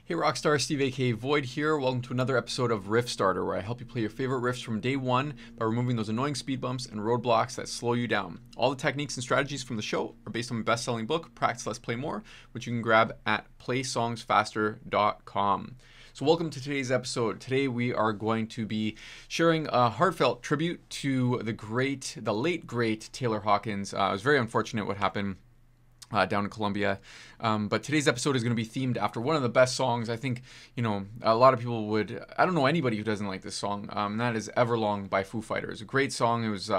Hey Rockstar, Steve aka Void here. Welcome to another episode of RIFFSTARTER, where I help you play your favorite riffs from day one by removing those annoying speed bumps and roadblocks that slow you down. All the techniques and strategies from the show are based on my best-selling book, Practice Less, Play More, which you can grab at playsongsfaster.com. So welcome to today's episode. Today we are going to be sharing a heartfelt tribute to the late great Taylor Hawkins. It was very unfortunate what happened down in Colombia. But today's episode is going to be themed after one of the best songs. I think, a lot of people would, I don't know anybody who doesn't like this song. And that is Everlong by Foo Fighters. A great song. It was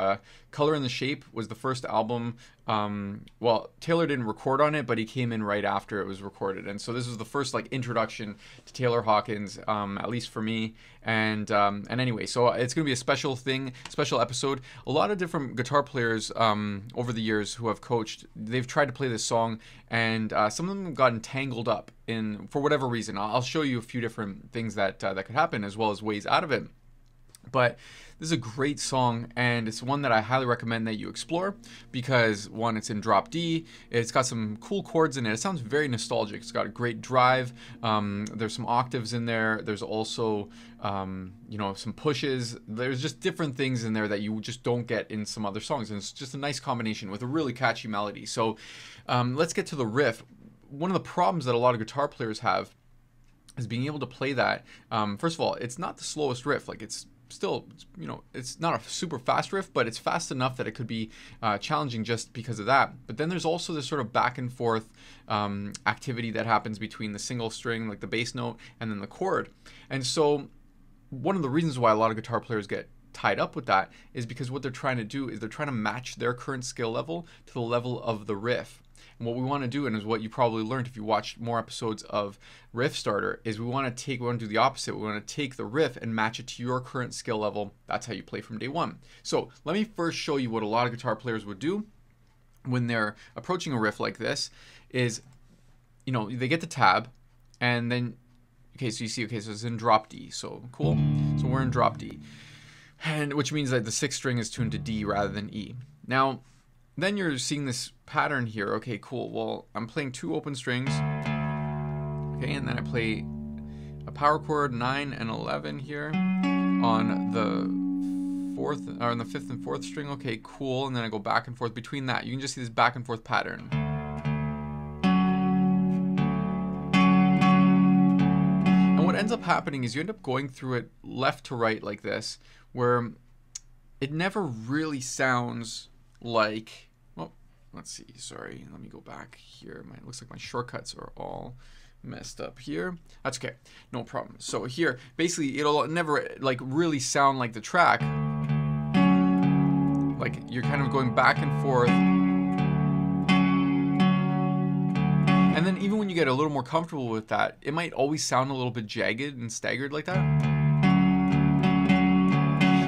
Color in the Shape was the first album. Well, Taylor didn't record on it, but he came in right after it was recorded. And so this was the first introduction to Taylor Hawkins, at least for me. And anyway, so it's going to be a special episode. A lot of different guitar players over the years who have coached, they've tried to play this song, and some of them have gotten tangled up for whatever reason. I'll show you a few different things that could happen, as well as ways out of it. But this is a great song, and it's one that I highly recommend that you explore because, one, it's in drop D. It's got some cool chords in it. It sounds very nostalgic. It's got a great drive. There's some octaves in there. There's also, some pushes. There's just different things in there that you just don't get in some other songs, and it's just a nice combination with a really catchy melody. So let's get to the riff. One of the problems that a lot of guitar players have is being able to play that. First of all, it's not the slowest riff. It's still, it's not a super fast riff, but it's fast enough that it could be challenging just because of that. But then there's also this sort of back and forth activity that happens between the single string, like the bass note, and then the chord. And so one of the reasons why a lot of guitar players get tied up with that is because what they're trying to do is they're trying to match their current skill level to the level of the riff. And what we want to do, and is what you probably learned if you watched more episodes of RIFFSTARTER, is we want to do the opposite. We want to take the riff and match it to your current skill level. That's how you play from day one. So let me first show you what a lot of guitar players would do when they're approaching a riff like this. Is, they get the tab, and then, okay, so you see, okay, so it's in drop D. So cool. So we're in drop D, and which means that the sixth string is tuned to D rather than E. Now, then you're seeing this pattern here. Okay, cool. Well, I'm playing two open strings. Okay, and then I play a power chord 9 and 11 here on the fourth, or on the fifth and fourth string. Okay, cool. And then I go back and forth between that. You can just see this back and forth pattern. And what ends up happening is you end up going through it left to right like this, where it never really sounds like, let's see, sorry, let me go back here. It looks like my shortcuts are all messed up here. That's okay, no problem. So here, basically, it'll never really sound like the track. Like you're kind of going back and forth. And then even when you get a little more comfortable with that, it might always sound a little bit jagged and staggered like that.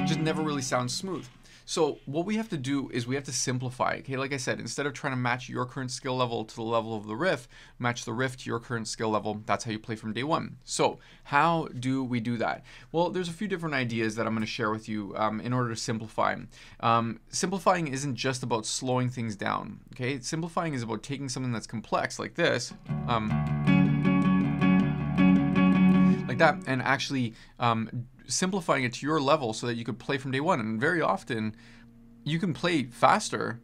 It just never really sounds smooth. So what we have to do is we have to simplify. Okay, like I said, instead of trying to match your current skill level to the level of the riff, match the riff to your current skill level. That's how you play from day one. So how do we do that? Well, there's a few different ideas that I'm going to share with you in order to simplify. Simplifying isn't just about slowing things down. Okay, simplifying is about taking something that's complex like this, like that, and actually simplifying it to your level so that you could play from day one. And very often you can play faster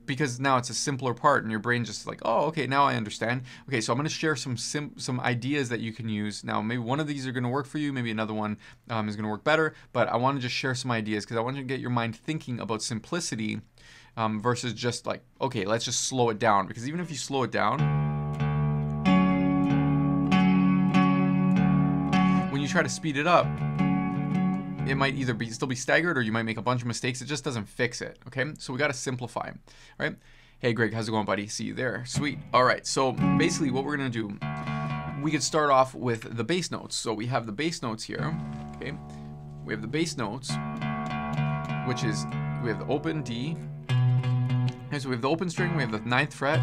because now it's a simpler part and your brain just like, oh, okay, now I understand. Okay, so I'm going to share some ideas that you can use. Now, maybe one of these are going to work for you, maybe another one is going to work better, but I want to just share some ideas because I want you to get your mind thinking about simplicity versus just like, okay, let's just slow it down. Because even if you slow it down, when you try to speed it up, it might either still be staggered, or you might make a bunch of mistakes. It just doesn't fix it, okay? So we got to simplify, all right? Hey, Greg, how's it going, buddy? See you there. Sweet. All right, so basically what we're going to do, we could start off with the bass notes. So we have the bass notes here, okay? We have the bass notes, which is, we have the open D. Okay, so we have the open string, we have the 9th fret,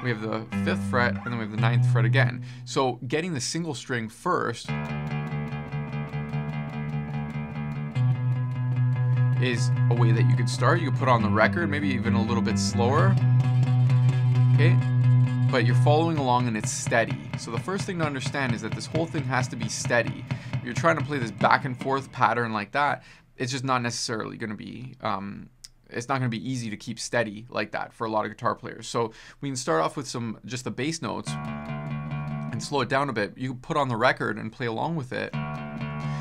we have the 5th fret, and then we have the 9th fret again. So getting the single string first is a way that you could start. You could put on the record, maybe even a little bit slower. Okay, but you're following along and it's steady. So the first thing to understand is that this whole thing has to be steady. If you're trying to play this back and forth pattern like that, it's just not necessarily going to be, it's not going to be easy to keep steady like that for a lot of guitar players. So we can start off with just the bass notes and slow it down a bit. You can put on the record and play along with it.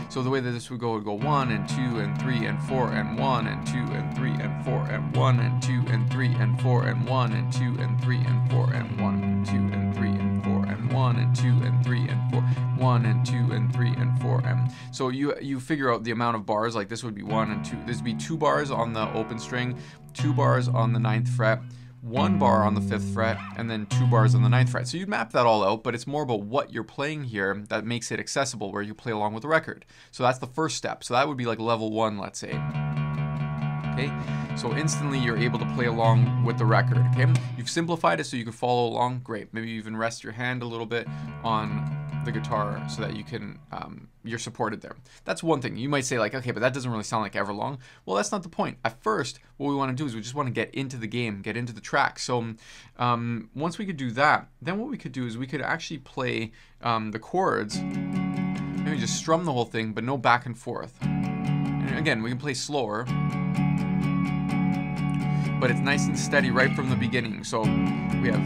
So the way that this would go 1 and 2 and 3 and 4 and 1 and 2 and 3 and 4 and 1 and 2 and 3 and 4 and 1 and 2 and 3 and 4 and 1 and 2 and 3 and 4 and 1 and 2 and 3 and 4, 1 and 2 and 3 and 4. And so you figure out the amount of bars. Like this would be 1 and 2. This would be 2 bars on the open string, 2 bars on the 9th fret, 1 bar on the 5th fret, and then 2 bars on the 9th fret. So you map that all out, but it's more about what you're playing here that makes it accessible, where you play along with the record. So that's the first step. So that would be like level 1, let's say. Okay, so instantly you're able to play along with the record. Okay, you've simplified it so you can follow along. Great. Maybe you even rest your hand a little bit on the guitar so that you can you're supported there. That's one thing. You might say like, okay, but that doesn't really sound like Everlong. Well, that's not the point. At first, what we want to do is we just want to get into the game, get into the track. So once we could do that, then what we could do is we could actually play the chords, maybe just strum the whole thing, but no back and forth. And again, we can play slower, but it's nice and steady right from the beginning. So we have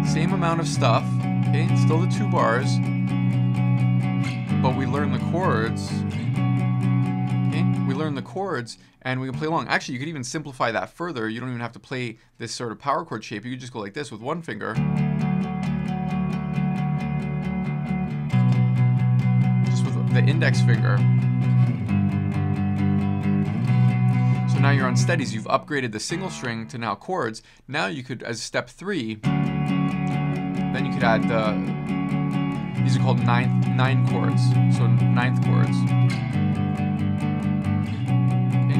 same amount of stuff, okay, still the 2 bars, but we learn the chords, okay, we learn the chords and we can play along. Actually, you could even simplify that further. You don't even have to play this sort of power chord shape. You could just go like this with 1 finger, just with the index finger. So now you're on steadies. You've upgraded the single string to now chords. Now you could, as step 3, then you could add these are called 9 chords. So 9th chords. Okay.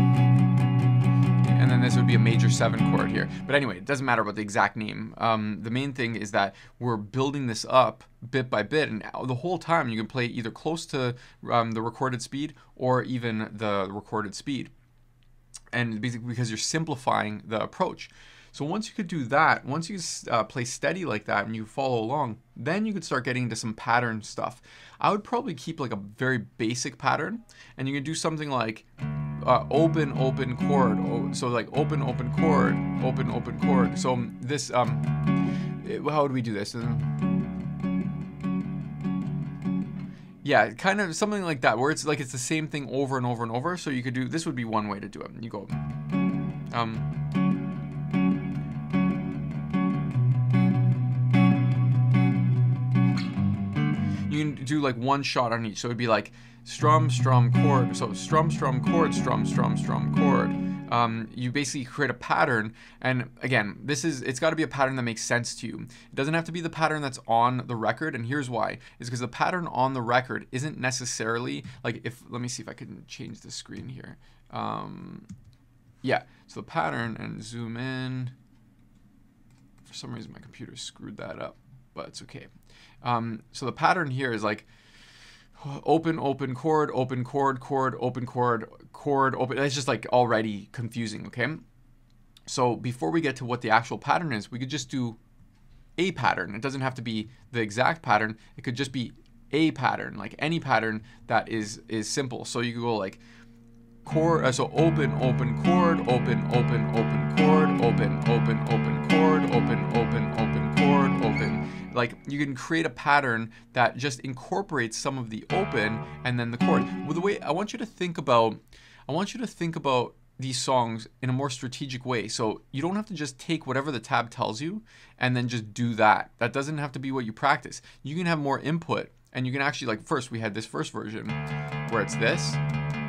And then this would be a major 7 chord here. But anyway, it doesn't matter about the exact name. The main thing is that we're building this up bit by bit, and the whole time you can play either close to the recorded speed or even the recorded speed. And basically because you're simplifying the approach. So once you could do that, once you play steady like that and you follow along, then you could start getting into some pattern stuff. I would probably keep like a very basic pattern, and you can do something like open, open chord. So like open, open chord, open, open chord. So this, how would we do this? Yeah, kind of something like that, where it's like it's the same thing over and over and over. So you could do, this would be one way to do it. You go, you can do like one shot on each. So it'd be like strum, strum, chord. So strum, strum, chord, strum, strum, strum, chord. You basically create a pattern, and again, it's got to be a pattern that makes sense to you. It doesn't have to be the pattern that's on the record, and here's why. Is because the pattern on the record isn't necessarily like, let me see if I can change the screen here. Yeah, so the pattern, and zoom in. For some reason my computer screwed that up, but it's okay. So the pattern here is like open, open chord, open chord, chord, open chord, chord, open. It's just like already confusing, okay? So before we get to what the actual pattern is, we could just do a pattern. It doesn't have to be the exact pattern. It could just be a pattern, like any pattern that is simple. So you could go like chord, so open, open chord, open, open, open chord, open, open, open chord, open, open, open chord, open. Like you can create a pattern that just incorporates some of the open and then the chord. Well, the way I want you to think about these songs in a more strategic way. So you don't have to just take whatever the tab tells you and then just do that. That doesn't have to be what you practice. You can have more input, and you can actually, like, first we had this first version where it's this,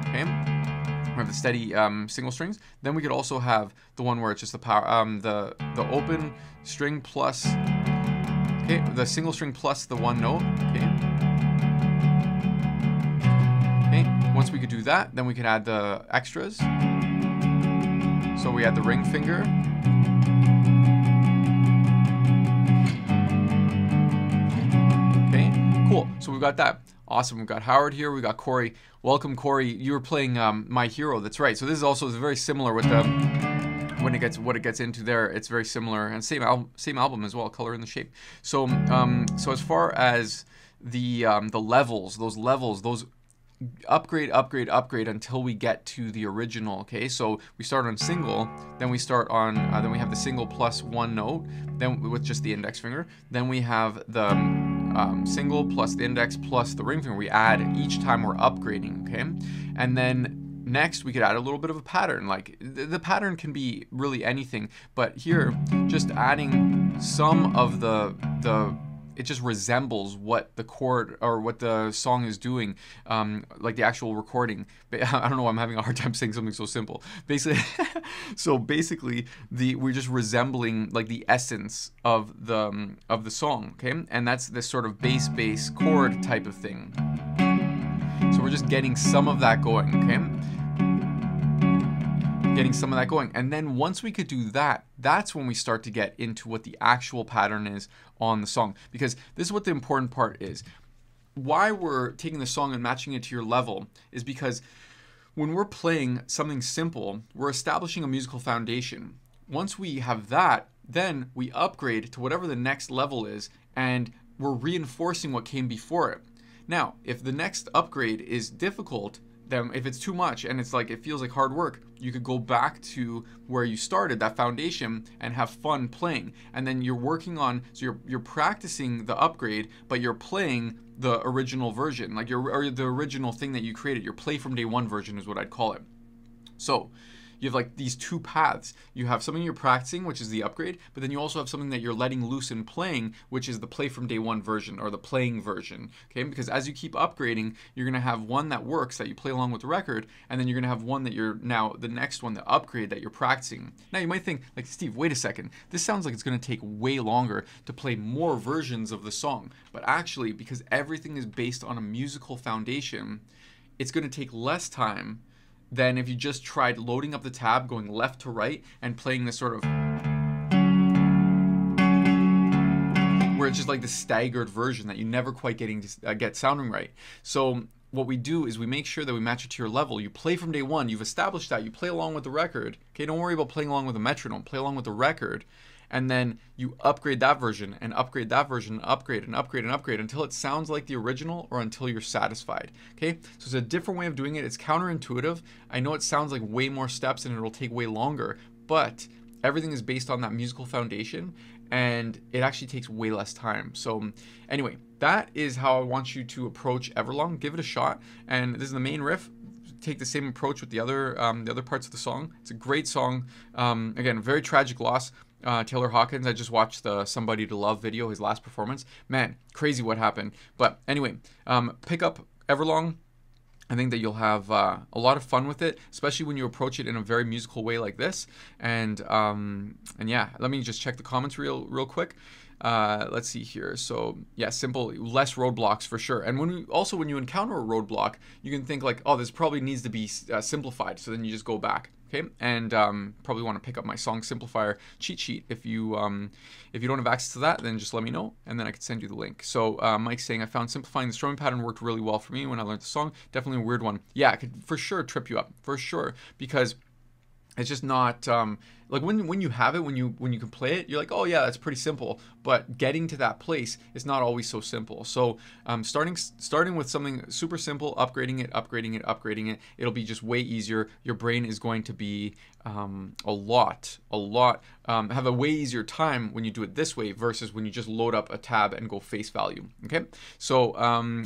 okay? We have the steady single strings. Then we could also have the one where it's just the power, the open string plus, okay, the single string plus the one note, okay. Okay, once we could do that, then we could add the extras. So we had the ring finger. Okay, cool. So we've got that. Awesome. We've got Howard here. We got Corey. Welcome, Corey. You were playing My Hero. That's right. So this is also very similar with what it gets into there, it's very similar, and same album as well, Color and the Shape. So so as far as the levels, those upgrade until we get to the original. Okay, so we start on single, then we start on then we have the single plus one note, then with just the index finger, then we have the single plus the index plus the ring finger. We add each time we're upgrading. Okay, and then next we could add a little bit of a pattern. Like the pattern can be really anything, but here just adding some of the it just resembles what the chord or what the song is doing, like the actual recording. I don't know why I'm having a hard time saying something so simple. Basically, so basically, we're just resembling like the essence of the song, okay? And that's this sort of bass chord type of thing. So we're just getting some of that going, okay? Getting some of that going, and then once we could do that, that's when we start to get into what the actual pattern is on the song, because this is what the important part is. Why we're taking the song and matching it to your level is because when we're playing something simple, we're establishing a musical foundation. Once we have that, then we upgrade to whatever the next level is, and we're reinforcing what came before it. Now, if the next upgrade is difficult, then if it's too much and it's like it feels like hard work, you could go back to where you started, that foundation, and have fun playing. And then you're working on, so you're practicing the upgrade, but you're playing the original version, like or the original thing that you created. Your play from day one version is what I'd call it. So you have like these two paths. You have something you're practicing, which is the upgrade, but then you also have something that you're letting loose and playing, which is the play from day one version, or the playing version, okay? Because as you keep upgrading, you're gonna have one that works, that you play along with the record, and then you're gonna have one that you're now, the next one, the upgrade that you're practicing. Now you might think, like, Steve, wait a second, this sounds like it's gonna take way longer to play more versions of the song. But actually, because everything is based on a musical foundation, it's gonna take less time than if you just tried loading up the tab, going left to right, and playing this sort of, where it's just like the staggered version that you never quite get sounding right. So what we do is we make sure that we match it to your level. You play from day one, you've established that, you play along with the record. Okay, don't worry about playing along with the metronome, play along with the record. And then you upgrade that version and upgrade that version, upgrade and upgrade and upgrade until it sounds like the original, or until you're satisfied. Okay, so it's a different way of doing it. It's counterintuitive. I know it sounds like way more steps and it'll take way longer, but everything is based on that musical foundation, and it actually takes way less time. So anyway, that is how I want you to approach Everlong. Give it a shot. And this is the main riff. Take the same approach with the other parts of the song. It's a great song. Again, very tragic loss. Taylor Hawkins, I just watched the Somebody to Love video, his last performance. Man, crazy what happened. But anyway, pick up Everlong. I think that you'll have a lot of fun with it, especially when you approach it in a very musical way like this. And yeah, let me just check the comments real quick. Let's see here. So yeah, simple, less roadblocks for sure. And when you encounter a roadblock, you can think like, oh, this probably needs to be simplified. So then you just go back. Okay, and probably want to pick up my song simplifier cheat sheet. If you don't have access to that, then just let me know, and then I can send you the link. So Mike's saying, I found simplifying the strumming pattern worked really well for me when I learned the song. Definitely a weird one. Yeah, it could for sure trip you up, for sure, because it's just not like when you have it, when you can play it, you're like, oh yeah, that's pretty simple. But getting to that place is not always so simple. So starting with something super simple, upgrading it, it'll be just way easier. Your brain is going to be have a way easier time when you do it this way versus when you just load up a tab and go face value. Okay, so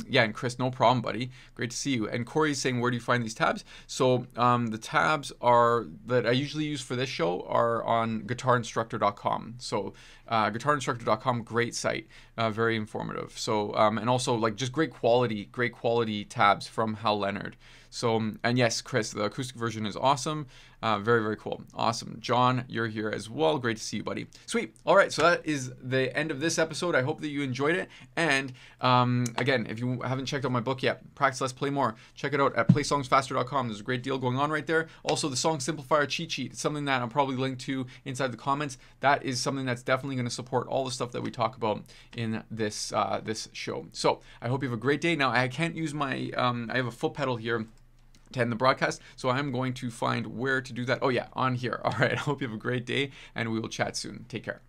yeah, and Chris, no problem, buddy, great to see you. And Corey's saying, where do you find these tabs? So the tabs that I usually use for this show are on guitarinstructor.com. So guitarinstructor.com, great site, very informative. So and also like just great quality tabs from Hal Leonard. So, and yes, Chris, the acoustic version is awesome. Very, very cool. Awesome. John, you're here as well. Great to see you, buddy. Sweet. All right, so that is the end of this episode. I hope that you enjoyed it. And again, if you haven't checked out my book yet, Practice Less, Play More, check it out at playsongsfaster.com. There's a great deal going on right there. Also, the Song Simplifier cheat sheet. It's something that I'll probably link to inside the comments. That is something that's definitely going to support all the stuff that we talk about in this this show. So I hope you have a great day. Now, I can't use my, I have a foot pedal here end the broadcast. So I'm going to find where to do that. Oh yeah, on here. All right. I hope you have a great day, and we will chat soon. Take care.